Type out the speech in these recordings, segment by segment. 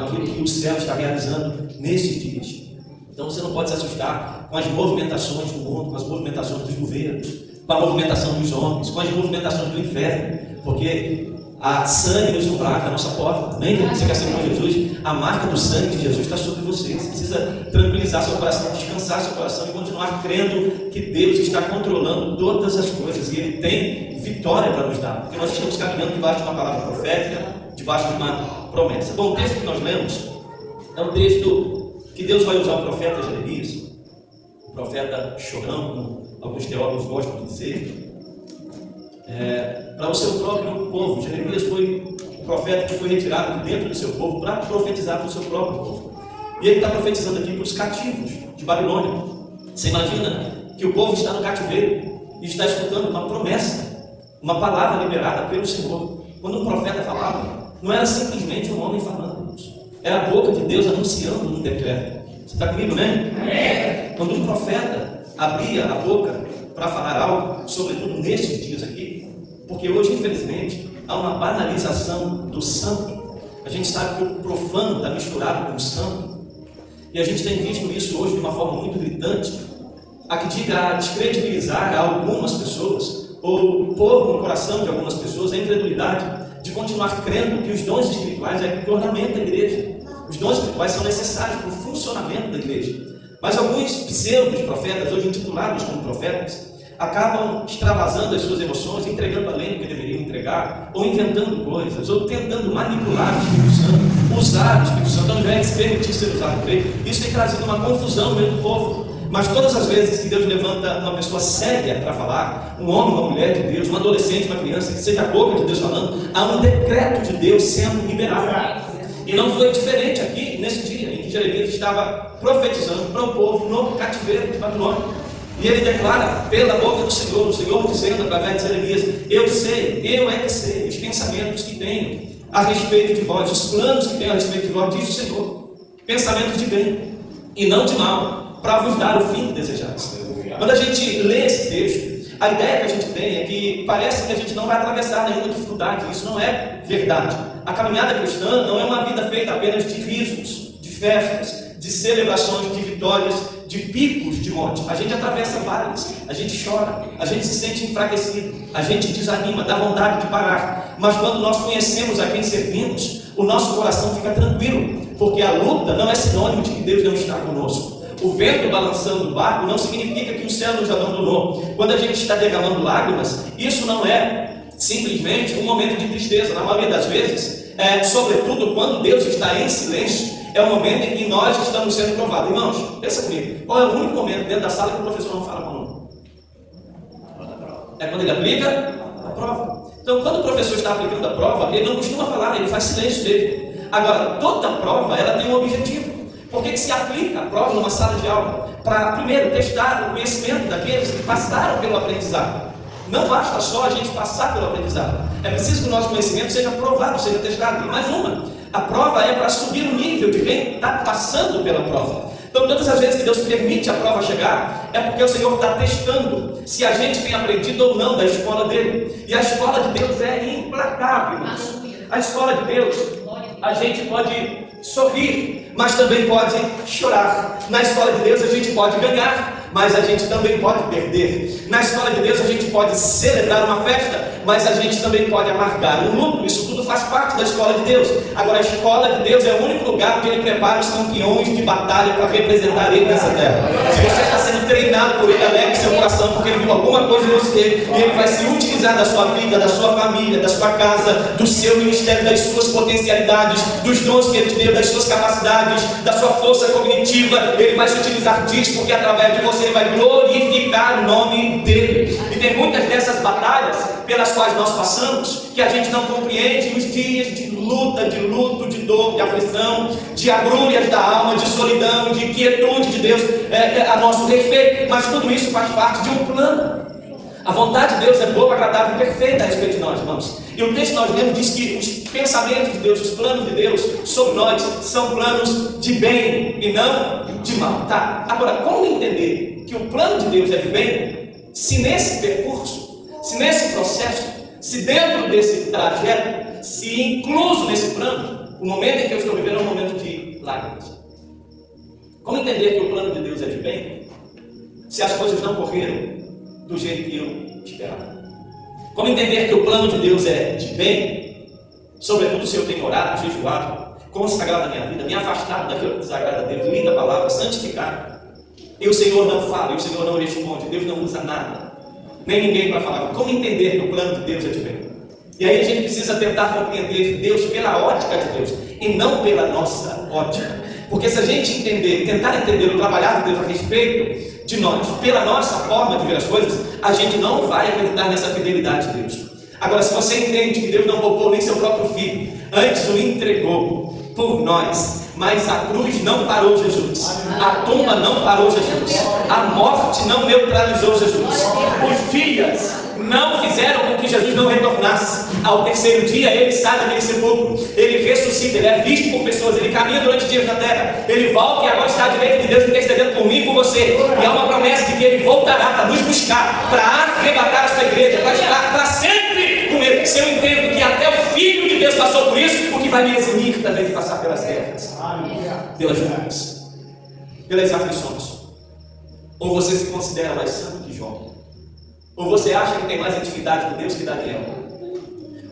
aquilo que o céu está realizando nesses dias. Então você não pode se assustar com as movimentações do mundo, com as movimentações dos governos, com a movimentação dos homens, com as movimentações do inferno, porque a sangue nos marca a nossa porta. Nem que você quer ser com Jesus, a marca do sangue de Jesus está sobre você. Você precisa tranquilizar seu coração, descansar seu coração e continuar crendo que Deus está controlando todas as coisas e Ele tem vitória para nos dar, porque nós estamos caminhando debaixo de uma palavra profética, debaixo de uma promessa. Bom, o texto que nós lemos é um texto que Deus vai usar o profeta Jeremias, o profeta chorão, como alguns teólogos gostam de dizer, para o seu próprio povo. Jeremias foi um profeta que foi retirado de dentro do seu povo para profetizar para o seu próprio povo. E ele está profetizando aqui para os cativos de Babilônia. Você imagina que o povo está no cativeiro e está escutando uma promessa, uma palavra liberada pelo Senhor. Quando um profeta falava, não era simplesmente um homem falando, era a boca de Deus anunciando um decreto. Você está comigo, né? Quando um profeta abria a boca para falar algo, sobretudo nesses dias aqui, porque hoje, infelizmente, há uma banalização do santo. A gente sabe que o profano está misturado com o santo, e a gente tem visto isso hoje de uma forma muito gritante, a que diga a descredibilizar algumas pessoas, ou pôr no coração de algumas pessoas a incredulidade de continuar crendo que os dons espirituais é que ornamentam a igreja. Os dons espirituais são necessários para o funcionamento da igreja. Mas alguns pseudos profetas, hoje intitulados como profetas, acabam extravasando as suas emoções, entregando além do que deveriam entregar, ou inventando coisas, ou tentando manipular o Espírito Santo, usar o Espírito Santo, ao invés de se permitir ser usado por ele. Isso tem trazido uma confusão no meio do povo. Mas todas as vezes que Deus levanta uma pessoa séria para falar, um homem, uma mulher de Deus, um adolescente, uma criança, que seja a boca de Deus falando, há um decreto de Deus sendo liberado. E não foi diferente aqui, nesse dia em que Jeremias estava profetizando para o povo no cativeiro de Babilônia. E ele declara pela boca do Senhor, o Senhor dizendo através de Jeremias: eu sei, eu é que sei os pensamentos que tenho a respeito de vós, os planos que tenho a respeito de vós, diz o Senhor, pensamentos de bem e não de mal, para vos dar o fim que desejais. Quando a gente lê esse texto, a ideia que a gente tem é que parece que a gente não vai atravessar nenhuma dificuldade. Isso não é verdade. A caminhada cristã não é uma vida feita apenas de risos, de festas, de celebrações, de vitórias, de picos de monte. A gente atravessa vales, a gente chora, a gente se sente enfraquecido, a gente desanima, dá vontade de parar. Mas quando nós conhecemos a quem servimos, o nosso coração fica tranquilo, porque a luta não é sinônimo de que Deus não está conosco. O vento balançando o barco não significa que o céu nos abandonou. Quando a gente está derramando lágrimas, isso não é simplesmente um momento de tristeza. Na maioria das vezes, sobretudo quando Deus está em silêncio, é o momento em que nós estamos sendo provados. Irmãos, pensa comigo, qual é o único momento dentro da sala que o professor não fala com o aluno? É quando ele aplica a prova. Então, quando o professor está aplicando a prova, ele não costuma falar, ele faz silêncio dele. Agora, toda prova, ela tem um objetivo. Por que se aplica a prova numa sala de aula? Para, primeiro, testar o conhecimento daqueles que passaram pelo aprendizado. Não basta só a gente passar pelo aprendizado. É preciso que o nosso conhecimento seja provado, seja testado. E mais uma, a prova é para subir o nível de quem está passando pela prova. Então, todas as vezes que Deus permite a prova chegar, é porque o Senhor está testando se a gente tem aprendido ou não da escola dele. E a escola de Deus é implacável, irmãos. A escola de Deus, a gente pode sorrir, mas também pode chorar. Na escola de Deus a gente pode ganhar, mas a gente também pode perder. Na escola de Deus a gente pode celebrar uma festa, mas a gente também pode amargar um luto. Isso tudo faz parte da escola de Deus. Agora, a escola de Deus é o único lugar onde Ele prepara os campeões de batalha para representar Ele nessa terra. Se você está sendo treinado por Ele, alegre seu coração, porque Ele viu alguma coisa em você, e Ele vai se utilizar da sua vida, da sua família, da sua casa, do seu ministério, das suas potencialidades, dos dons que Ele te deu, das suas capacidades, da sua força cognitiva. Ele vai se utilizar disso, porque através de você Ele vai glorificar o nome dEle. E tem muitas dessas batalhas pelas quais nós passamos, que a gente não compreende, os dias de luta, de luto, de dor, de aflição, de agrúrias da alma, de solidão, de quietude de Deus a nosso respeito, mas tudo isso faz parte de um plano. A vontade de Deus é boa, agradável e perfeita a respeito de nós, irmãos. E o texto que nós lemos diz que os pensamentos de Deus, os planos de Deus sobre nós são planos de bem e não de mal. Tá? Agora, como entender que o plano de Deus é de bem, se nesse percurso, se nesse processo, se dentro desse trajeto, se incluso nesse plano, o momento em que eu estou vivendo é um momento lágrimas. Como entender que o plano de Deus é de bem, se as coisas não correram do jeito que eu esperava? Como entender que o plano de Deus é de bem, sobretudo se eu tenho orado, jejuado, consagrado a minha vida, me afastado daquilo que desagrada a Deus, linda a palavra, santificado, e o Senhor não fala, e o Senhor não responde, Deus não usa nada, nem ninguém para falar. Como entender que o plano de Deus é de bem? E aí a gente precisa tentar compreender Deus pela ótica de Deus, e não pela nossa ótica. Porque se a gente entender, tentar entender o trabalhar de Deus a respeito de nós, pela nossa forma de ver as coisas, a gente não vai acreditar nessa fidelidade de Deus. Agora, se você entende que Deus não poupou nem seu próprio filho, antes o entregou por nós, mas a cruz não parou Jesus, a tumba não parou Jesus, a morte não neutralizou Jesus, os dias não fizeram com que Jesus não retornasse. Ao terceiro dia ele sai daquele sepulcro, ele ressuscita, ele é visto por pessoas, ele caminha durante dias na terra, ele volta e agora está à direita de Deus intercedendo por mim e por você. E há uma promessa de que ele voltará para nos buscar, para arrebatar a sua igreja, para estar para sempre com ele. Se eu entendo que até o Filho de Deus passou por isso, o que vai me eximir também de passar pelas guerras, pelas lutas, pelas aflições? Ou você se considera mais santo que Jó? Ou você acha que tem mais intimidade com Deus que Daniel?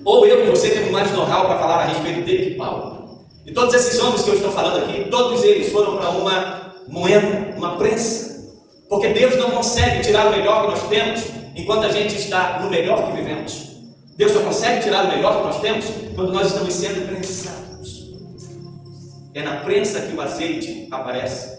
Ou eu e você temos mais know-how para falar a respeito dele que Paulo? E todos esses homens que eu estou falando aqui, todos eles foram para uma moeda, uma prensa. Porque Deus não consegue tirar o melhor que nós temos enquanto a gente está no melhor que vivemos. Deus só consegue tirar o melhor que nós temos quando nós estamos sendo prensados. É na prensa que o azeite aparece.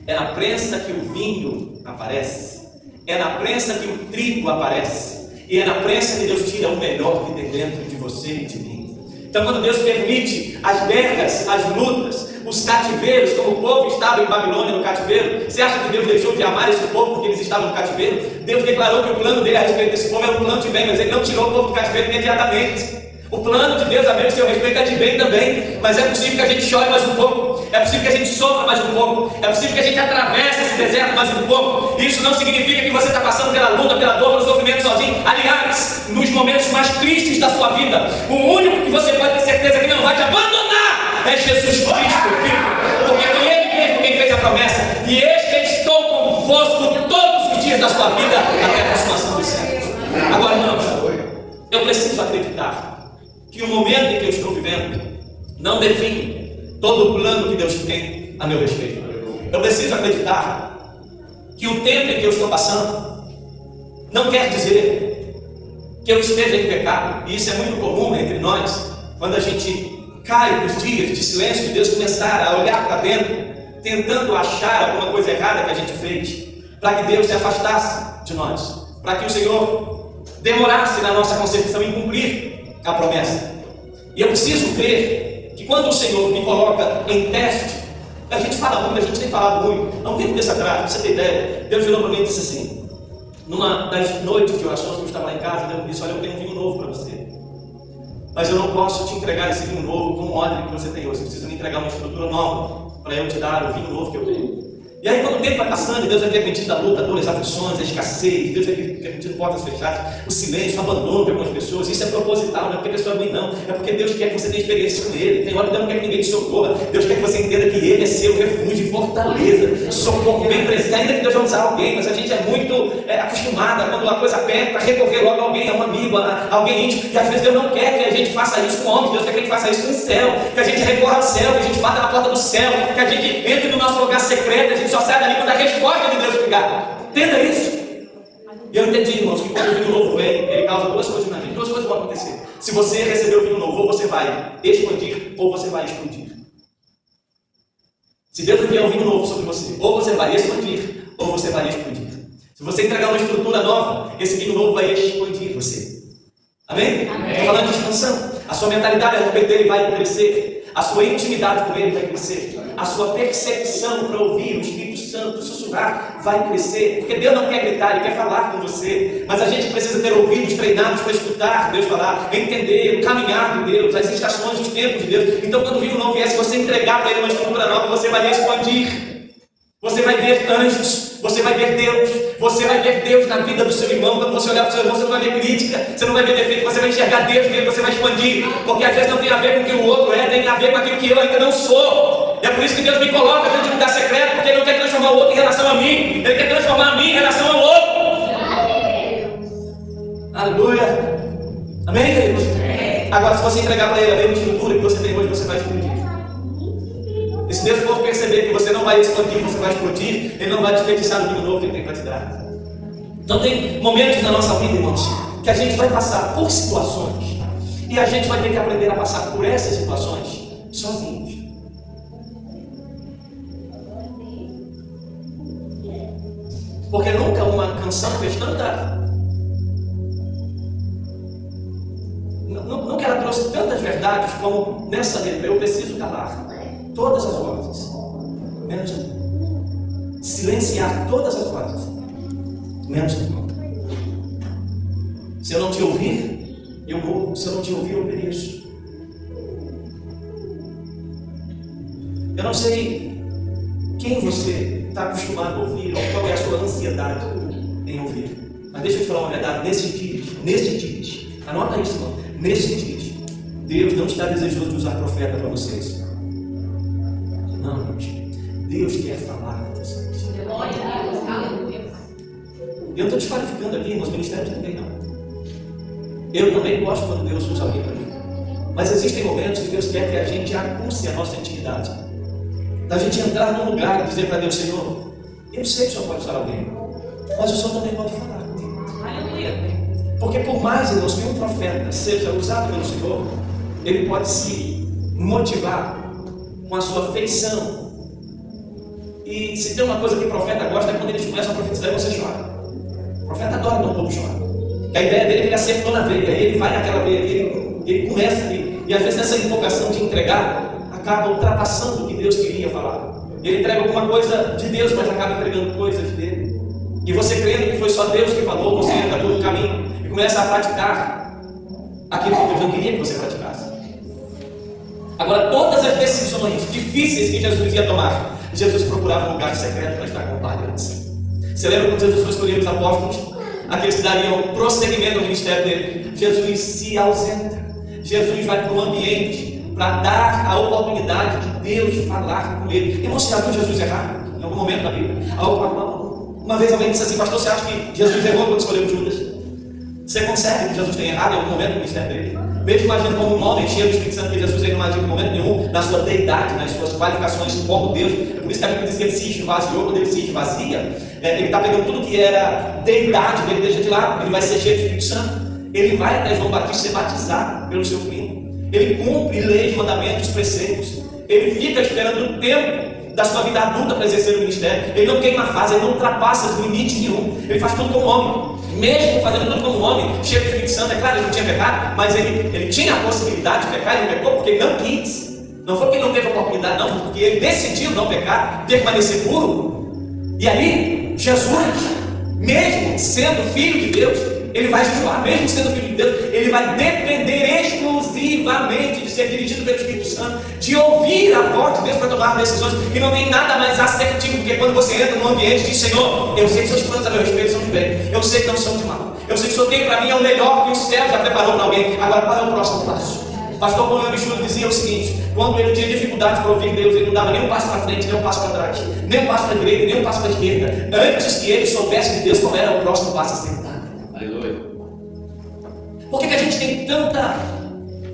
É na prensa que o vinho aparece. É na prensa que o trigo aparece. E é na prensa que Deus tira o melhor que tem dentro de você e de mim. Então, quando Deus permite as guerras, as lutas, os cativeiros, como o povo estava em Babilônia no cativeiro, você acha que Deus deixou de amar esse povo porque eles estavam no cativeiro? Deus declarou que o plano dele a respeito desse povo era um plano de bem, mas ele não tirou o povo do cativeiro imediatamente. O plano de Deus a meu seu respeito é de bem também, mas é possível que a gente chore mais um pouco, é possível que a gente sofra mais um pouco, é possível que a gente atravesse esse deserto mais um pouco. Isso não significa que você está passando pela luta, pela dor, pelo sofrimento sozinho. Aliás, nos momentos mais tristes da sua vida, o único que você pode ter certeza que não vai te abandonar é Jesus Cristo, filho, porque foi Ele mesmo quem fez a promessa, e eis que estou convosco todos os dias da sua vida até a consumação dos séculos. Agora, irmãos, eu preciso acreditar que o momento em que eu estou vivendo não define todo o plano que Deus tem a meu respeito. Eu preciso acreditar que o tempo em que eu estou passando não quer dizer que eu esteja em pecado. E isso é muito comum entre nós, quando a gente cai nos dias de silêncio de Deus, começar a olhar para dentro, tentando achar alguma coisa errada que a gente fez, para que Deus se afastasse de nós, para que o Senhor demorasse na nossa concepção em cumprir a promessa. E eu preciso crer que quando o Senhor me coloca em teste, a gente fala muito, a gente tem falado muito. Há um tempo desse atrás, pra você ter ideia, Deus virou para mim e disse assim, numa das noites de orações que eu estava lá em casa, Deus me disse: olha, eu tenho um vinho novo para você, mas eu não posso te entregar esse vinho novo com o odre que você tem hoje. Você precisa me entregar uma estrutura nova para eu te dar o vinho novo que eu tenho. E aí, quando o tempo vai passando, e Deus vai permitindo a luta, a dor, as aflições, a escassez, Deus vai permitindo portas fechadas, o silêncio, o abandono de algumas pessoas. Isso é proposital, não é porque a pessoa é ruim, não. É porque Deus quer que você tenha experiência com Ele. Tem hora que Deus não quer que ninguém te socorra. Deus quer que você entenda que Ele é seu refúgio e fortaleza, socorro bem presente. Ainda que Deus vai usar alguém, mas a gente é muito acostumada, quando a coisa aperta, a recorrer logo a alguém, a um amigo, a alguém íntimo. E às vezes Deus não quer que a gente faça isso com homens, Deus quer que a gente faça isso com o céu, que a gente recorra ao céu, que a gente bata na porta do céu, que a gente entre no nosso lugar secreto, a gente só sai dali quando a resposta de Deus chegar. Entenda isso. E eu entendi, irmãos, que quando o vinho novo vem, ele causa duas coisas na gente. Duas coisas vão acontecer. Se você receber o vinho novo, ou você vai expandir, ou você vai explodir. Se Deus enviar um vinho novo sobre você, ou você vai expandir, ou você vai explodir. Se você entregar uma estrutura nova, esse vinho novo vai expandir você. Amém? Estou falando de expansão. A sua mentalidade a respeito dele vai crescer. A sua intimidade com ele vai crescer. A sua percepção para ouvir o Espírito Santo sussurrar vai crescer. Porque Deus não quer gritar, Ele quer falar com você. Mas a gente precisa ter ouvidos treinados para escutar Deus falar, entender o caminhar de Deus, as estações, os tempos de Deus. Então, quando o vinho não vier, se você entregar para Ele uma estrutura nova, você vai expandir. Você vai ver anjos, você vai ver Deus, você vai ver Deus na vida do seu irmão. Quando você olhar para o seu irmão, você não vai ver crítica, você não vai ver defeito, você vai enxergar Deus nele, você vai expandir. Porque às vezes não tem a ver com o que o outro é, tem a ver com aquilo que eu ainda não sou. E é por isso que Deus me coloca dentro de um lugar secreto, porque Ele não quer transformar o outro em relação a mim, Ele quer transformar a mim em relação ao outro. Aleluia. Amém, queridos? Agora, se você entregar para Ele a mesma estrutura que você tem hoje, você vai explodir. E se Deus for perceber que você não vai expandir, você vai explodir, Ele não vai desperdiçar o vinho novo que Ele tem para te dar. Então tem momentos na nossa vida, irmãos, que a gente vai passar por situações, e a gente vai ter que aprender a passar por essas situações sozinhos. Porque nunca uma canção fez tanta... Nunca ela trouxe tantas verdades como nessa letra. Eu preciso calar todas as vozes, menos uma. Silenciar todas as vozes, menos uma. Se eu não te ouvir, eu morro. Se eu não te ouvir, eu pereço. Eu não sei quem você está acostumado a ouvir, ou qual é a sua ansiedade em ouvir. Mas deixa eu te falar uma verdade. Nesses dias, anota isso, irmão. Nesses dias, Deus não está desejoso de usar profeta para vocês. Não, gente. Deus quer falar com vocês. Eu não estou desqualificando aqui, meus ministérios também não. Eu também gosto quando Deus usa alguém para mim. Mas existem momentos que Deus quer que a gente acuce a nossa intimidade. Da gente entrar num lugar e dizer para Deus: Senhor, eu sei que o Senhor pode usar alguém, mas o Senhor também pode falar comigo. Aleluia. Porque por mais, irmãos, que um profeta seja usado pelo Senhor, ele pode se motivar com a sua feição. E se tem uma coisa que o profeta gosta, é quando eles começam a profetizar e você chora. O profeta adora quando o povo chora. Que a ideia dele é que ele acertou na veia, aí ele vai naquela veia, ele começa ali. E às vezes nessa empolgação de entregar, acaba ultrapassando o que Deus queria falar. Ele entrega alguma coisa de Deus, mas acaba entregando coisas dele. E você crendo que foi só Deus que falou, você entra pelo caminho e começa a praticar aquilo que Deus não queria que você praticasse. Agora, todas as decisões difíceis que Jesus ia tomar, Jesus procurava um lugar secreto para estar com o Pai antes. Você lembra quando Jesus foi escolher os apóstolos? Aqueles que dariam prosseguimento ao ministério dele. Jesus se ausenta. Jesus vai para um ambiente para dar a oportunidade de Deus falar com ele. E você já viu Jesus errar em algum momento da Bíblia? Uma vez alguém disse assim: pastor, você acha que Jesus errou quando escolheu Judas? Você consegue que Jesus tenha errado em algum momento no ministério dele? Mesmo imaginando como um homem cheio do Espírito Santo, que Jesus não agiu em momento nenhum na sua deidade, nas suas qualificações como Deus. É por isso que a Bíblia diz que ele se esvaziou. Quando ele se esvazia, ele está pegando tudo que era deidade dele, deixa de lado. Ele vai ser cheio do Espírito Santo. Ele vai até João Batista ser batizado pelo seu primo. Ele cumpre leis, mandamentos, preceitos. Ele fica esperando o tempo da sua vida adulta para exercer o ministério. Ele não queima fase, ele não ultrapassa limite nenhum. Ele faz tudo como homem. Mesmo fazendo tudo como homem, cheio do Espírito Santo, é claro, ele não tinha pecado, mas ele tinha a possibilidade de pecar, ele não pecou porque ele não quis. Não foi porque ele não teve a oportunidade, não, porque ele decidiu não pecar, permanecer puro. E aí, Jesus, mesmo sendo filho de Deus, ele vai jejuar. Mesmo sendo filho de Deus, ele vai depender exclusivamente de ser dirigido pelo Espírito Santo, de ouvir a voz de Deus para tomar decisões. E não tem nada mais assertivo do que quando você entra num ambiente e diz: Senhor, eu sei que seus planos a meu respeito são de bem, eu sei que não são de mal, eu sei que o Senhor tem para mim é o melhor que o céu já preparou para alguém. Agora, qual é o próximo passo? Pastor Paulo Bichudo dizia o seguinte: quando ele tinha dificuldade para ouvir Deus, ele não dava nem um passo para frente, nem um passo para trás, nem um passo para a direita, nem um passo para a esquerda, antes que ele soubesse de Deus qual era o próximo passo a ser dado. Aleluia. Por que a gente tem tanta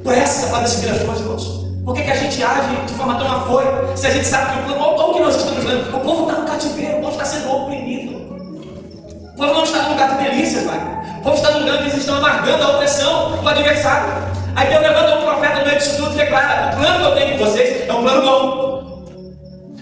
pressa para decidir as coisas, irmãos? Por que a gente age de forma tão afoita, se a gente sabe que olha o que nós estamos vendo? O povo está no cativeiro, o povo está sendo oprimido. O povo não está no lugar de delícias, pai. O povo está no lugar que eles estão amargando a opressão do adversário. Aí Deus levanta um profeta no meio disso tudo e declara: o plano que eu tenho com vocês é um plano bom.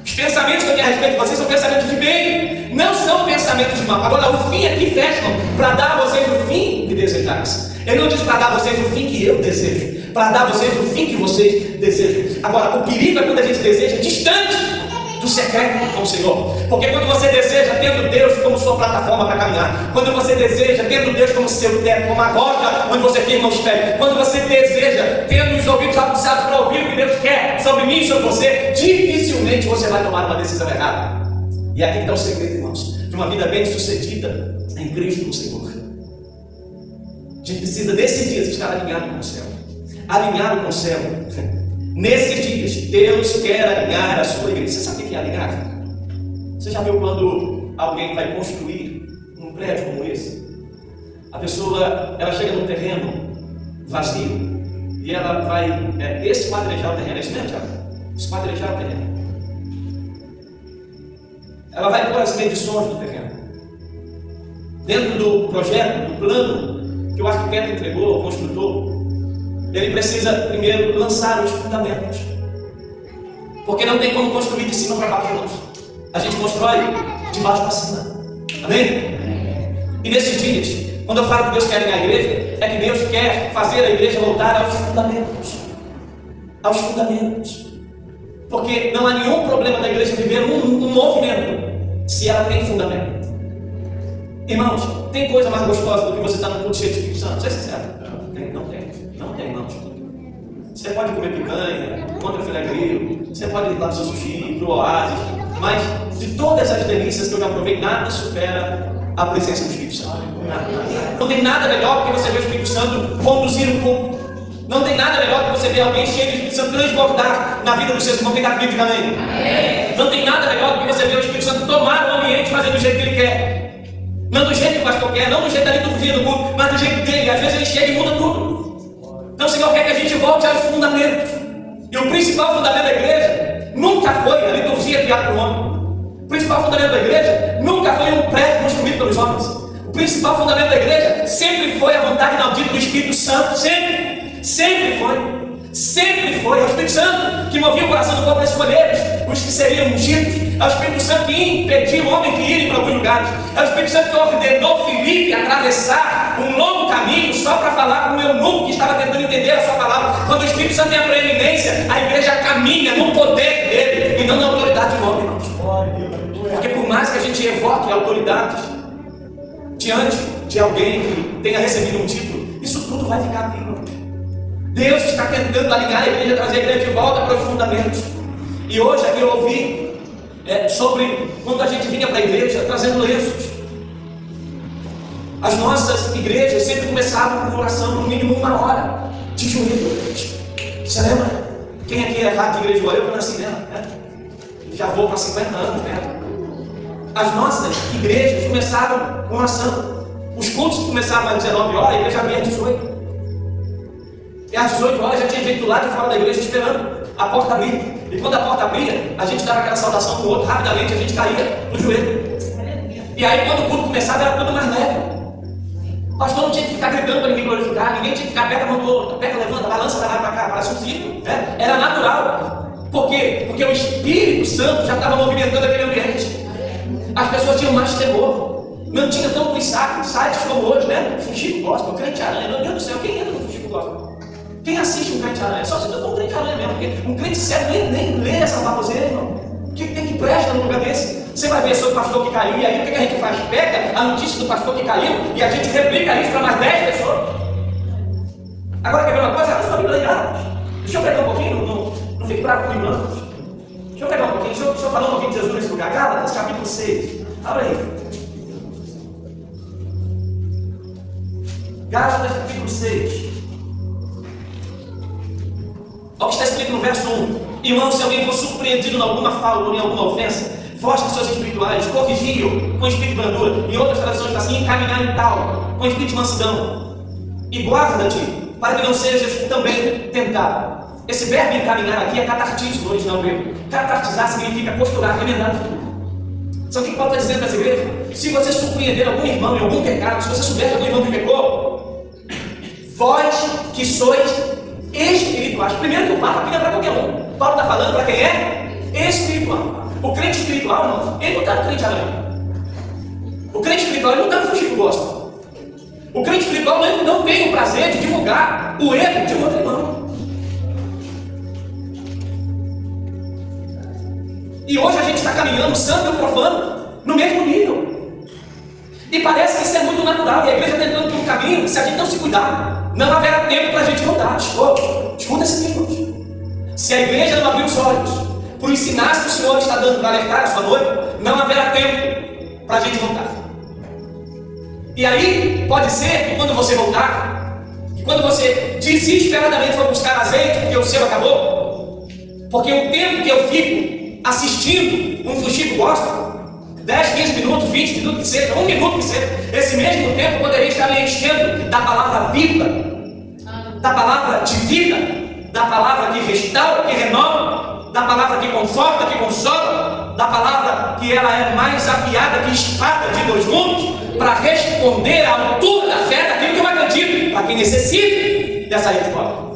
Os pensamentos que eu tenho a respeito de vocês são pensamentos de bem, não são pensamentos de mal. Agora, o fim aqui fecha para dar a vocês o fim que desejais. Ele não diz para dar a vocês o fim que eu desejo, para dar a vocês o fim que vocês desejam. Agora, o perigo é quando a gente deseja distante do secreto com o Senhor. Porque quando você deseja tendo Deus como sua plataforma para caminhar, quando você deseja tendo Deus como seu teto, como a rocha onde você firma os pés, quando você deseja tendo os ouvidos aguçados para ouvir o que Deus quer sobre mim e sobre você, dificilmente você vai tomar uma decisão errada. E aqui está o segredo, irmãos, de uma vida bem sucedida em Cristo no Senhor. A gente precisa decidir estar alinhado com o céu. Alinhado com o céu Nesses dias, Deus quer alinhar a sua igreja. Você sabe o que é alinhar? Você já viu quando alguém vai construir um prédio como esse? A pessoa, ela chega num terreno vazio e ela vai esquadrejar o terreno. É isso mesmo, Tiago? Esquadrejar o terreno. Ela vai pôr as medições do terreno. Dentro do projeto, do plano que o arquiteto entregou ao construtor, ele precisa primeiro lançar os fundamentos. Porque não tem como construir de cima para baixo. A gente constrói de baixo para cima. Amém? E nesses dias, quando eu falo que Deus quer alinhar a igreja, é que Deus quer fazer a igreja voltar aos fundamentos. Aos fundamentos. Porque não há nenhum problema da igreja viver um movimento se ela tem fundamento. Irmãos, tem coisa mais gostosa do que você estar num culto cheio de Espírito Santo? Seja sincero. Não tem, irmãos. Você pode comer picanha, contra filé grilo, você pode ir lá no seu sushi, pro oásis, mas de todas as delícias que eu já provei, nada supera a presença do Espírito Santo. Nada. Não tem nada melhor do que você ver o Espírito Santo conduzir um culto. Não tem nada melhor do que você ver alguém cheio do Espírito Santo transbordar na vida dos seus irmãos. Quem está comigo, diga amém. Não tem nada melhor do que você ver o Espírito Santo tomar o ambiente e fazer do jeito que ele quer. Não do jeito que o pastor quer, não do jeito da liturgia do culto, mas do jeito dele. Às vezes ele chega e muda tudo. Então o Senhor quer que a gente volte aos fundamentos. E o principal fundamento da igreja nunca foi a liturgia criada por homem. O principal fundamento da igreja nunca foi um prédio construído pelos homens. O principal fundamento da igreja sempre foi a vontade inaudita do Espírito Santo. Sempre foi. Sempre foi. É o Espírito Santo que movia o coração do povo para escolher os que seriam ungidos. É o Espírito Santo que impediu o homem de ir para alguns lugares. É o Espírito Santo que ordenou Filipe atravessar um longo caminho só para falar com o eunuco que estava tentando entender a sua palavra. Quando o Espírito Santo tem a preeminência, a igreja caminha no poder dele e não na autoridade do homem, irmãos. Porque por mais que a gente evoque autoridades diante de alguém que tenha recebido um título, isso tudo vai ficar aqui, irmãos. Deus está tentando alinhar a igreja, trazer a igreja de volta para os fundamentos. E hoje aqui eu ouvi sobre quando a gente vinha para a igreja trazendo lenços. As nossas igrejas sempre começavam com oração no mínimo 1 hora de joelho. Você lembra? Quem aqui é rato de igreja? Eu nasci nela, né? Já vou para 50 anos, né? As nossas igrejas começavam com oração. Os cultos começavam às 19 horas, a igreja abria às 18. E às 18 horas já tinha gente do lado de fora da igreja esperando a porta abrir. E quando a porta abria, a gente dava aquela saudação para o outro, rapidamente a gente caía no joelho. E aí quando o culto começava era tudo mais leve. O pastor não tinha que ficar gritando para ninguém glorificar, ninguém tinha que ficar perto, levanta, balança, vai lá para cá, parece um ciclo. Né? Era natural. Por quê? Porque o Espírito Santo já estava movimentando aquele ambiente. As pessoas tinham mais temor. Não tinha tantos sites como hoje, né? Fuxico gospel, crente aranha. Meu Deus do céu, quem entra no Fuxico gospel? Quem assiste um crente aranha? Só se tu for um crente aranha mesmo, porque um crente sério nem lê essa baboseira, irmão. O que tem que prestar num lugar desse? Você vai ver sobre o pastor que caiu, e aí o que a gente faz? Pega a notícia do pastor que caiu e a gente replica isso para mais 10 pessoas. Agora quer ver uma coisa? Eu sou bíblia. Deixa eu pegar um pouquinho, não fique bravo comigo, não. Deixa eu pegar um pouquinho, deixa eu falar um pouquinho de Jesus nesse lugar. Gálatas, capítulo 6. Abre aí. Gálatas, capítulo 6. Olha o que está escrito no verso 1. Irmão, se alguém for surpreendido em alguma falta ou em alguma ofensa, foge de seus espirituais, corrigi-o com espírito de brandura. Em outras traduções está assim, encaminhar em tal, com espírito de mansidão. E guarda-te, para que não sejas também tentado. Esse verbo encaminhar aqui é catartismo no original grego. Catartizar significa costurar, remendar tudo. Sabe o que Paulo está dizendo para essa igreja? Se você surpreender algum irmão em algum pecado, se você souber que algum irmão que pecou, vós que sois espirituais. Primeiro que o Papa aqui não é para qualquer um. Paulo está falando para quem é espiritual. O crente espiritual, não, ele não está no crente aranha. O crente espiritual ele não está no fuxico gospel. O crente espiritual ele não tem o prazer de divulgar o erro de um outro irmão. E hoje a gente está caminhando santo e profano no mesmo nível. E parece que isso é muito natural. E a igreja está entrando por um caminho, se a gente não se cuidar, não haverá tempo para a gente voltar. Escuta esse irmãos. Se a igreja não abrir os olhos para o ensinar que o Senhor está dando para alertar a sua noiva, não haverá tempo para a gente voltar. E aí, pode ser que quando você voltar, que quando você desesperadamente for buscar azeite, porque o seu acabou, Porque o tempo que eu fico assistindo um fuxico gospel, 10, 15 minutos, 20 minutos que seja, 1 minuto que seja, esse mesmo tempo eu poderia estar me enchendo da palavra viva, da palavra de vida, da palavra que restaura, que renova, da palavra que conforta, que consola, da palavra que ela é mais afiada que espada de 2 gumes, para responder à altura da fé daquilo que eu acredito, para quem necessita dessa resposta.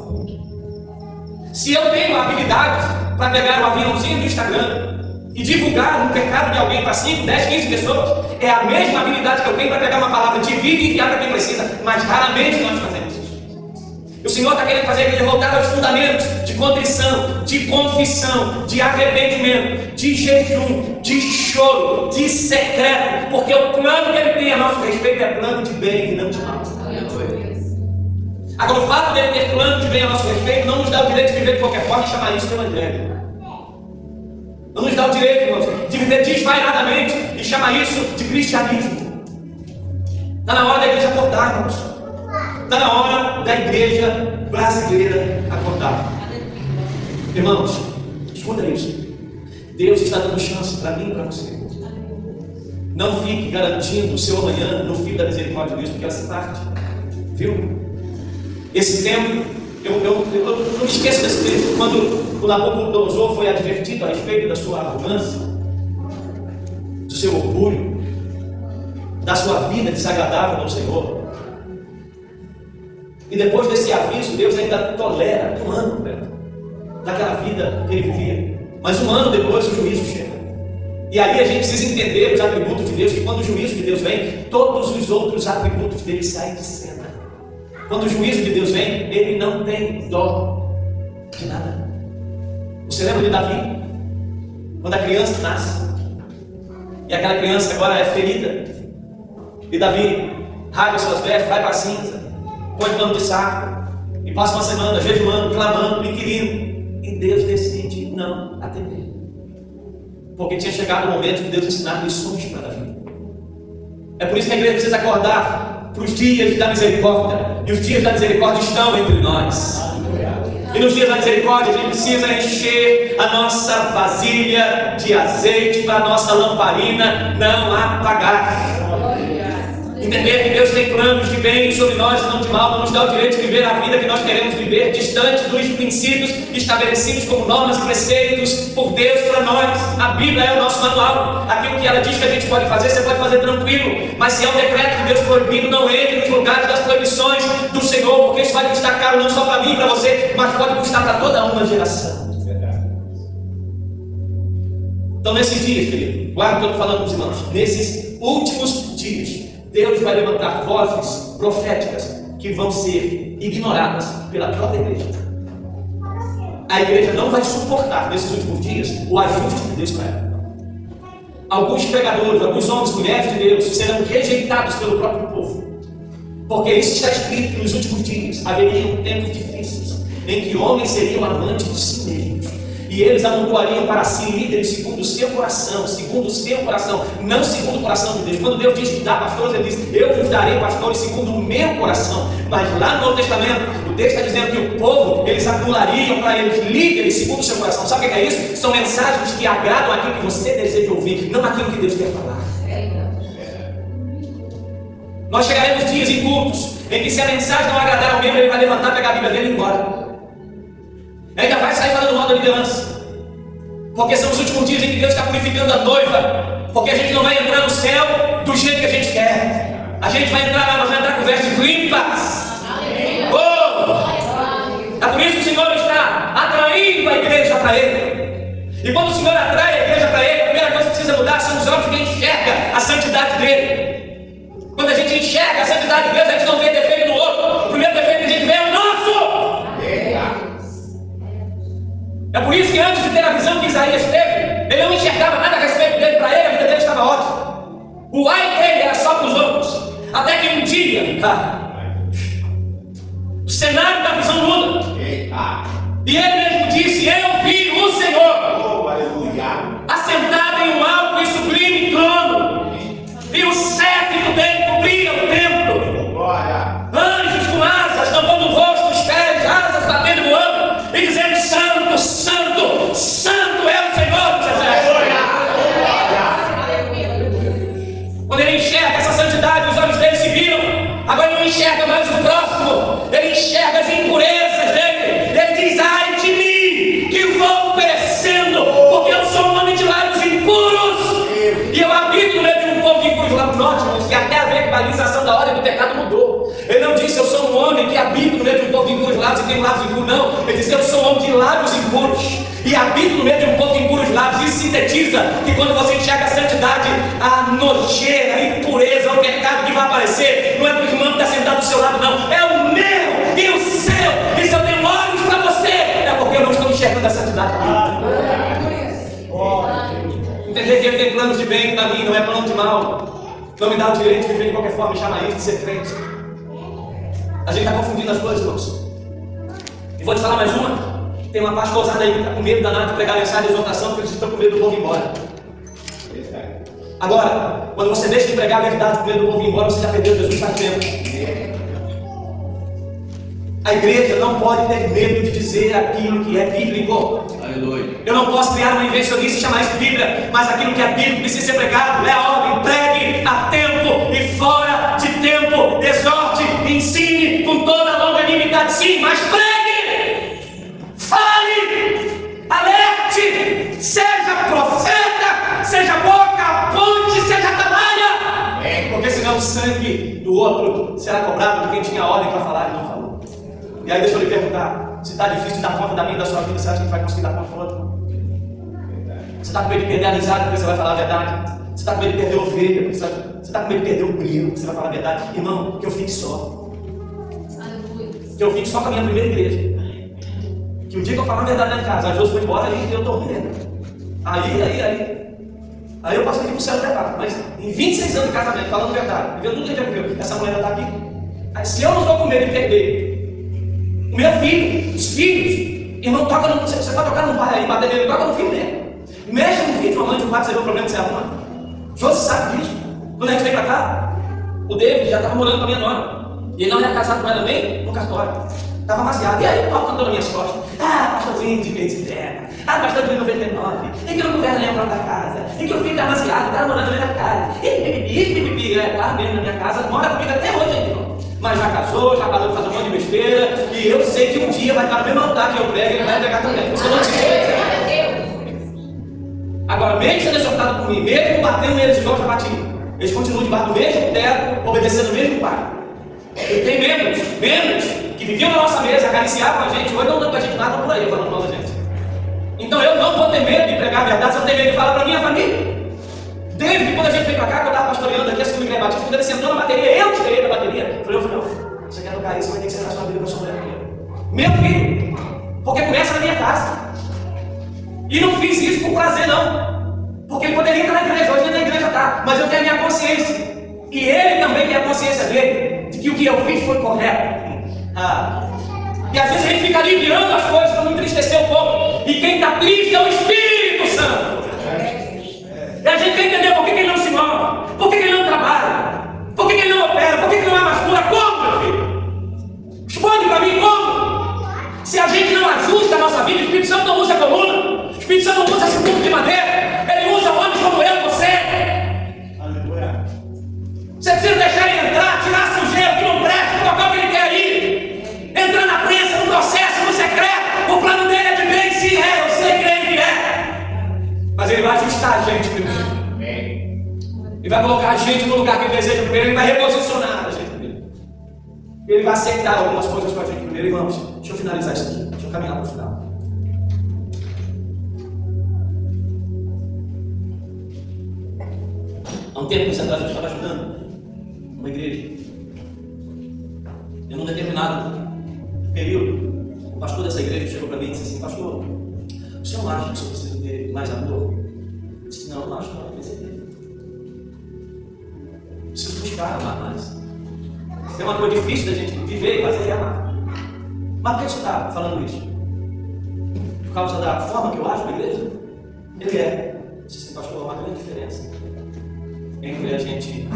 Se eu tenho a habilidade para pegar o aviãozinho do Instagram e divulgar um pecado de alguém para 5, 10, 15 pessoas, é a mesma habilidade que eu tenho para pegar uma palavra de vida e enviar para quem precisa, mas raramente nós fazemos isso. O Senhor está querendo fazer a igreja voltar aos fundamentos de contrição, de confissão, de arrependimento, de jejum, de choro, de secreto, porque o plano que Ele tem a nosso respeito é plano de bem e não de mal. Agora, o fato dele ter plano de bem a nosso respeito não nos dá o direito de viver de qualquer forma e chamar isso de evangelho. Não nos dá o direito, irmãos, de viver desvairadamente e chamar isso de cristianismo. Está na hora da igreja acordar, irmãos. Está na hora da igreja brasileira acordar. Irmãos, escuta isso. Deus está dando chance para mim e para você. Não fique garantindo o seu amanhã no fio da misericórdia de Deus, porque ela se parte. Viu? Esse tempo, eu não me esqueço desse texto. Quando o Nabucodonosor foi advertido a respeito da sua arrogância, do seu orgulho, da sua vida desagradável ao Senhor. E depois desse aviso, Deus ainda tolera 1 ano daquela vida que ele vivia. Mas 1 ano depois o juízo chega. E aí a gente precisa entender os atributos de Deus, que quando o juízo de Deus vem, todos os outros atributos dele saem de cena. Quando o juízo de Deus vem, ele não tem dó de nada. Você lembra de Davi? Quando a criança nasce, e aquela criança agora é ferida, e Davi rasga suas vestes, vai para a cinza, põe pano de saco, e passa uma semana jejuando, clamando, inquirindo, e Deus decide não atender. Porque tinha chegado o momento de Deus ensinar lições para Davi. É por isso que a igreja precisa acordar para os dias da misericórdia. E os dias da misericórdia estão entre nós. E nos dias da misericórdia a gente precisa encher a nossa vasilha de azeite para a nossa lamparina não apagar. Entender que Deus tem planos de bem sobre nós e não de mal, não nos dá o direito de viver a vida que nós queremos viver, distante dos princípios estabelecidos como normas e preceitos por Deus para nós. A Bíblia é o nosso manual. Aquilo que ela diz que a gente pode fazer, você pode fazer tranquilo. Mas se é um decreto de Deus proibido, não entre nos lugares das proibições do Senhor, porque isso vai custar caro não só para mim e para você, mas pode custar para toda uma geração. Então, nesses dias, querido, guarda o que eu estou falando com os irmãos. Nesses últimos dias, Deus vai levantar vozes proféticas que vão ser ignoradas pela própria igreja. A igreja não vai suportar nesses últimos dias o ajuste de Deus para ela. Alguns pregadores, alguns homens e mulheres de Deus serão rejeitados pelo próprio povo. Porque isso está escrito que nos últimos dias haveriam tempos difíceis em que homens seriam amantes de si mesmos. E eles amontoariam para si líderes segundo o seu coração, não segundo o coração de Deus. Quando Deus diz que dá pastores, Ele diz: eu vos darei pastores segundo o meu coração. Mas lá no Novo Testamento, o texto está dizendo que o povo, eles anulariam para eles líderes segundo o seu coração. Sabe o que é isso? São mensagens que agradam aquilo que você deseja ouvir, não aquilo que Deus quer falar. Nós chegaremos dias em cultos em que, se a mensagem não agradar alguém, ele vai levantar, pegar a Bíblia dele e ir embora. Ainda vai sair falando mal da liderança, porque são os últimos dias em que Deus está purificando a noiva, porque a gente não vai entrar no céu do jeito que a gente quer. A gente vai entrar lá, nós vamos entrar com vestes limpas. Oh! É por isso que o Senhor está atraindo a igreja para Ele. E quando o Senhor atrai a igreja para Ele, a primeira coisa que precisa mudar são os olhos que enxerga a santidade dele. Quando a gente enxerga a santidade de Deus, a gente não vê defeito no outro. O primeiro defeito que a gente vê é o nosso. É por isso que antes de ter a visão que Isaías teve, ele não enxergava nada a respeito dele. Para ele, a vida dele estava ótima. O ai dele era só para os outros. Até que um dia, o cenário da visão muda. E ele mesmo disse: eu vi o Senhor assentado em um alto e sublime trono, e o séquito dele cobria o templo. Anjos com asas, tampando o rosto, os pés, asas batendo voando, e dizendo: santo, santo, disse: eu sou um homem que habito no meio de um povo de impuros lábios e tenho lábios impuros. Não, ele disse: eu sou um homem de lábios impuros e habito no meio de um povo de impuros lábios. Isso sintetiza que quando você enxerga a santidade, a nojeira, a impureza, o pecado que vai aparecer, não é do irmão que está sentado do seu lado, não, é o meu e o seu. E se eu tenho olhos para você, é porque eu não estou enxergando a santidade. Entender que ele tem planos de bem para mim, não é plano de mal. Não me dá o direito de viver de qualquer forma e chamar isso de ser crente. A gente está confundindo as coisas, irmãos. E vou te falar mais uma. Tem uma pastorzada aí que está com medo danado de pregar a mensagem de exortação, porque eles estão com medo do povo ir embora. Agora, quando você deixa de pregar a verdade com medo do povo ir embora, você já perdeu Jesus faz tempo. A igreja não pode ter medo de dizer aquilo que é bíblico. Aleluia. Eu não posso criar uma invencionice e chamar isso de Bíblia, mas aquilo que é bíblico precisa ser pregado. É a ordem: pregue a tempo e fora de tempo, exorte, ensine com toda a longanimidade, sim, mas pregue, fale, alerte, seja profeta, seja boca, ponte, seja canalha, porque senão o sangue do outro será cobrado de quem tinha ordem para falar e não falou. E aí deixa eu lhe perguntar, se está difícil de dar conta da minha e da sua vida, você acha que vai conseguir dar conta do outro? Você está com medo de perder a amizade porque você vai falar a verdade? Você está com medo de perder a ovelha porque você está com medo de perder o brilho porque você vai falar a verdade? Irmão, que eu fique só. Que eu fique só com a minha primeira igreja. Que o dia que eu falar a verdade lá em casa, a Josi foi embora e eu estou rindo. Aí eu posso ir para o céu levar. Mas em 26 anos de casamento, falando a verdade, vivendo tudo que a gente já viveu, essa mulher está aqui. Aí, se eu não estou com medo de perder o meu filho, os filhos, irmão, você pode tocar num pai aí, bater nele, toca no filho dele. Mexa no filho de uma mãe, de um pai, você vê o problema que você arruma. Josi sabe disso. Quando a gente veio para cá, o David já estava morando com a minha nora. E ele não ia casar com ela também no cartório. Estava amaciado. E aí o pau cantou nas minhas costas. Pastorzinho de peito de terra. Pastor de 99. E que não governa nem a própria casa. E que o filho está amaciado, está morando na minha casa. E está mesmo na minha casa, mora comigo até hoje ainda, irmão. Mas já casou, já parou de fazer um monte de besteira. E eu sei que um dia vai estar no mesmo altar que eu prego e ele vai pregar também. Por isso eu não te Agora, mesmo sendo exortado por mim, mesmo batendo neles igual eu já bati, eles continuam debaixo do mesmo teto, obedecendo o mesmo pai. E tem membros que viviam na nossa mesa, acariciavam a gente, hoje não dando pra gente nada por aí, falando mal da gente. Então eu não vou ter medo de pregar a verdade, se eu tenho medo de falar pra minha família. David, quando a gente veio pra cá, que eu estava pastoreando aqui, a segunda igreja batista, quando ele sentou na bateria, eu tirei da bateria. Falei, não, você quer tocar isso, vai ter que ser na sua vida com a sua mulher primeiro. Meu filho, porque começa na minha casa. E não fiz isso por prazer, não. Porque ele poderia entrar na igreja, hoje na igreja está, mas eu tenho a minha consciência. E ele também tem a consciência dele, de que o que eu fiz foi correto. E às vezes a gente fica aliviando as coisas para não entristecer o povo. E quem está triste é o Espírito Santo. E a gente quer entender por que ele não se move, por que ele não trabalha, por que ele não opera, por que ele não é mais cura. Como, meu filho? Responde para mim como? Se a gente não ajusta a nossa vida, o Espírito Santo não usa a coluna, o Espírito Santo não usa esse mundo de madeira, ele usa homens como eu e você. Aleluia. Você precisa deixar ele entrar, tirar seu gelo que não presta, colocar o que ele quer aí. Entrar na prensa, no processo, no secreto. O plano dele é de bem, sim, eu sei que ele é. Mas ele vai ajustar a gente primeiro. Ele vai colocar a gente no lugar que ele deseja primeiro. Ele vai reposicionar a gente primeiro. Ele vai aceitar algumas coisas com a gente primeiro. Irmãos, deixa eu finalizar isso aqui. Deixa eu caminhar para o final. Há um tempo que atrás eu estava ajudando uma igreja. Em um determinado período, o pastor dessa igreja chegou para mim e disse assim: pastor, o senhor acha que o senhor precisa ter mais amor? Eu disse: não, não acho que eu preciso. Preciso buscar amar mais. Tem uma coisa difícil da gente viver e fazer e amar. Mas por que você está falando isso? Por causa da forma que eu acho na igreja? Ele é. Eu disse assim: pastor, há uma grande diferença entre a gente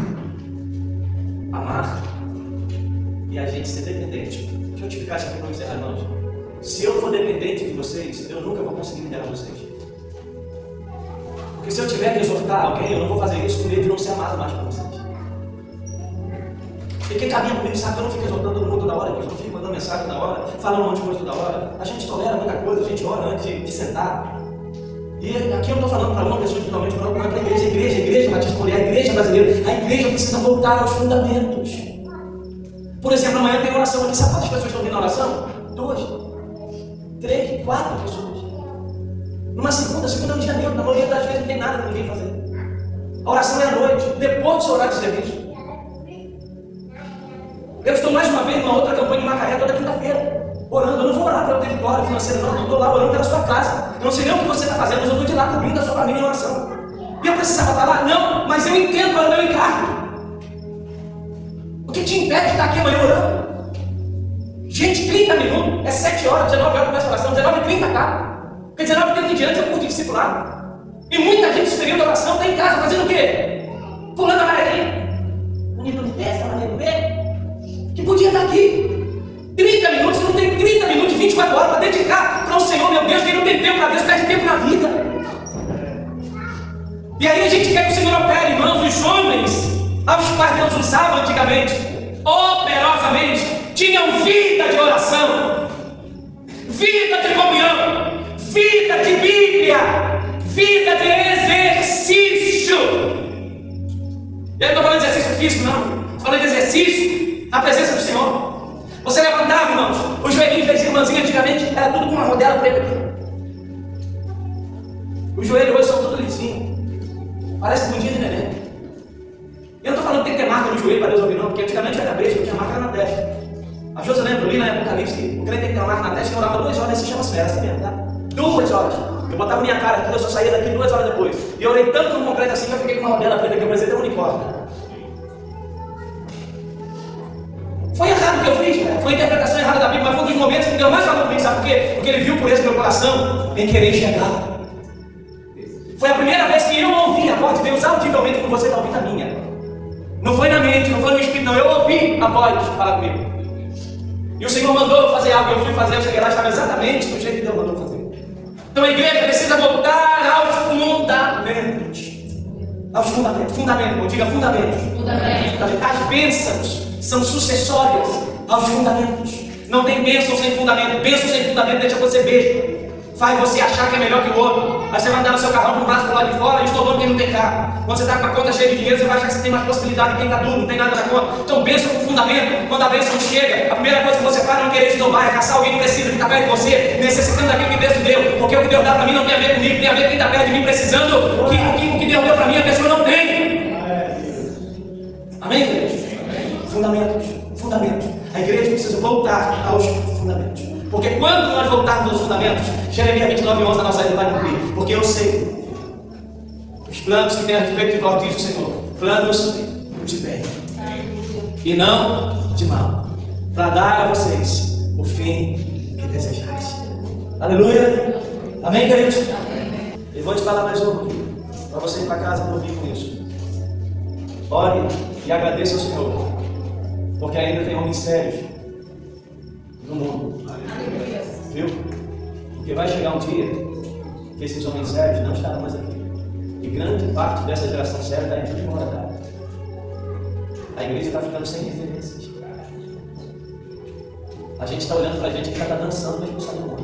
amar e a gente ser dependente. Deixa eu te explicar isso aqui para vocês, irmãos. Se eu for dependente de vocês, eu nunca vou conseguir liderar vocês. Porque se eu tiver que exortar alguém, eu não vou fazer isso com medo de não ser amado mais por vocês. E quem caminha comigo sabe que eu não fico exortando todo mundo toda hora, eu não fico mandando mensagem toda hora, falando um monte de coisa toda hora. A gente tolera muita coisa, a gente ora antes de sentar. E aqui eu não estou falando para uma pessoa individualmente, não é para a igreja. A igreja vai te escolher, a igreja brasileira. A igreja precisa voltar aos fundamentos. Por exemplo, amanhã tem oração aqui. Sabe quantas pessoas estão vindo na oração? 2, 3, 4 pessoas. Numa segunda de janeiro, na maioria das vezes não tem nada para ninguém fazer. A oração é à noite, depois do seu horário de serviço. Eu estou mais uma vez numa outra campanha em Macaé toda quinta-feira, orando. Eu não vou orar pela tua vitória financeira, não. Eu estou lá orando pela sua casa. Eu não sei nem o que você está fazendo, mas eu estou de lá cobrindo a sua família em oração. E eu precisava estar lá? Não, mas eu entendo para o meu encargo. O que te impede de estar aqui amanhã orando? Gente, 30 minutos, é 7 horas, 19 horas começa a oração, 19h30 acaba. Porque 19h30 em diante é o curso de discipulado. E muita gente nesse período de oração está em casa fazendo o quê? Pulando a amarelinha. Bonito de testa, maneiro bem. Que podia estar aqui. 30 minutos, não tem 30 minutos, 24 horas para dedicar para o Senhor, meu Deus. Quem não tem tempo para Deus, perde tempo na vida. E aí a gente quer que o Senhor opere, irmãos, os homens aos quais Deus usava antigamente, operosamente, tinham vida de oração, vida de comunhão, vida de Bíblia, vida de exercício. Eu não estou falando de exercício físico, não. Estou falando de exercício na presença do Senhor. Você levantava, irmãos, os joelhinhos das irmãzinhas antigamente era tudo com uma rodela preta aqui. Os joelhos hoje são tudo lisinhos. Parece bundinha de neném. Eu não estou falando que tem que ter marca no joelho para Deus ouvir, não, porque antigamente era besta, tinha marca na testa. A Josa lembra ali na Apocalipse que o crente tem que ter uma marca na testa e eu orava 2 horas, se chama fera, assim mesmo, tá? 2 horas. Eu botava minha cara aqui, eu só saía daqui 2 horas depois. E eu orei tanto no concreto assim que eu fiquei com uma rodela preta que eu parecia ter um unicórnio. Foi errado o que eu fiz, cara. Foi a interpretação errada da Bíblia, mas foi um dos momentos que deu mais valor comigo, sabe por quê? Porque ele viu por esse meu coração em querer enxergar. Foi a primeira vez que eu ouvi a voz de Deus audivelmente como você está ouvindo a minha. Não foi na mente, não foi no espírito, não. Eu ouvi a voz falar comigo. E o Senhor mandou eu fazer algo, eu fui fazer, eu cheguei lá, estava exatamente do jeito que Deus mandou fazer. Então a igreja precisa voltar aos fundamentos. Aos fundamentos, fundamentos, diga fundamentos. Fundamentos. As bênçãos são sucessórias aos fundamentos. Não tem bênção sem fundamento. Bênção sem fundamento deixa você besta. Faz você achar que é melhor que o outro. Aí você vai andar no seu carrão com o braço pro lado de fora e estourando quem não tem carro. Quando você está com a conta cheia de dinheiro, você vai achar que você tem mais possibilidade. Quem está duro, não tem nada na conta. Então, bênção com fundamento. Quando a bênção chega, a primeira coisa que você faz não é querer esnobar, é caçar alguém que precisa, que está perto de você, necessitando daquilo que Deus te deu. Porque o que Deus dá para mim não tem a ver comigo, tem a ver com quem está perto de mim, precisando. O que Deus deu para mim, a pessoa não tem. Amém, igreja? Fundamentos. Fundamentos. A igreja precisa voltar aos fundamentos. Porque quando nós voltarmos aos fundamentos, Jeremias 29:11 a nossa vida vai cumprir. Porque eu sei os planos que tem a respeito de vós, diz o Senhor, planos de bem e não de mal, para dar a vocês o fim que desejais. Aleluia. Amém, queridos? E vou te falar mais um aqui, para você ir para casa dormir com isso. Ore e agradeça ao Senhor, porque ainda tem homens sérios no mundo. Viu? Porque vai chegar um dia que esses homens sérios não estarão mais aqui. E grande parte dessa geração séria está indo de morada. A igreja está ficando sem referências. A gente está olhando para a gente que está dançando, mas não sabe nada.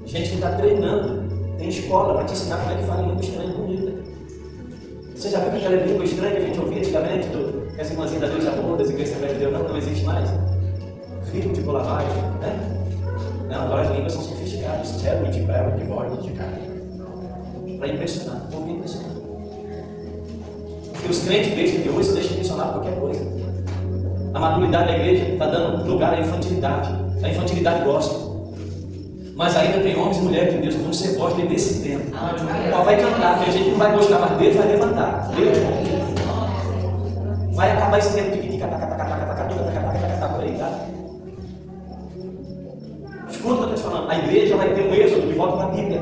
Gente que está treinando, tem escola para te ensinar como é que fala língua estranha bonita. Você já viu aquela língua estranha que a gente ouvia antigamente? Que as irmãzinhas da Deus Amor, das igrejas Assembleia de Deus, não existe mais. Rio de Bolavage, né? Não, agora as línguas são sofisticadas, cérebro de verbo, de voz, de cara. Para impressionar, o povo impressionar. Porque os crentes da igreja de hoje se deixam impressionar por qualquer coisa. A maturidade da igreja está dando lugar à infantilidade. A infantilidade gosta. Mas ainda tem homens e mulheres de Deus que vão ser voz desse tempo. Qual vai cantar, porque a gente não vai gostar, mas Deus vai levantar. Deus vai acabar esse tempo de por aí, tá? Escuta o que eu estou falando. A igreja vai ter um êxodo de volta para a Bíblia.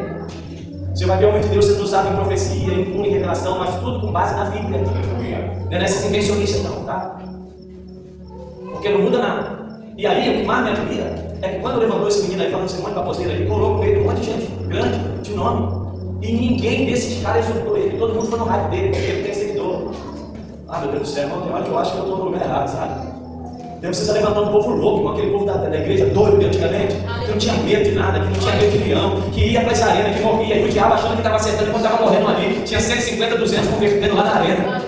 Você vai ver o homem de Deus sendo usado em profecia, em cura, em revelação, mas tudo com base na Bíblia. Não é nessas invencionistas não, tá? Porque não muda nada. E aí, o que mais me admira é que quando levantou esse menino aí falando esse monte de baboseira, ele colou no meio de um monte de gente grande, de nome. E ninguém desses caras exortou ele. Todo mundo foi no raio dele, porque ele tem seguidor. Ah, meu Deus do céu, irmão, tem hora que eu acho que eu estou no lugar errado, sabe? Deus precisa levantar um povo louco, como aquele povo da igreja doido de antigamente, que não tinha medo de nada, que não tinha medo de leão, que ia para as arenas, que morria, e o diabo achando que estava acertando quando estava morrendo ali. Tinha 150, 200 convertendo lá na arena.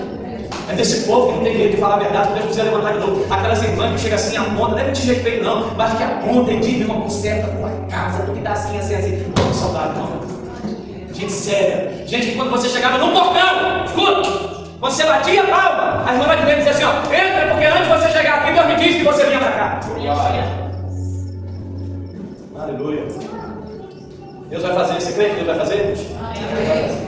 É desse povo que não tem medo de falar a verdade, que Deus precisa levantar de novo. Aquelas irmãs que chegam assim, aponta, não é de respeito não, mas que aponta e diz uma conserta, tua casa, tu que dá assim, assim. Não, saudade não. Gente séria, gente que quando você chegava no portão, escuta, quando você batia a palma, a irmã vai dizer assim, ó, entra, porque antes de você chegar aqui, Deus me disse que você vinha para cá. Aleluia. Deus vai fazer, você crê que Deus vai fazer? Deus vai fazer.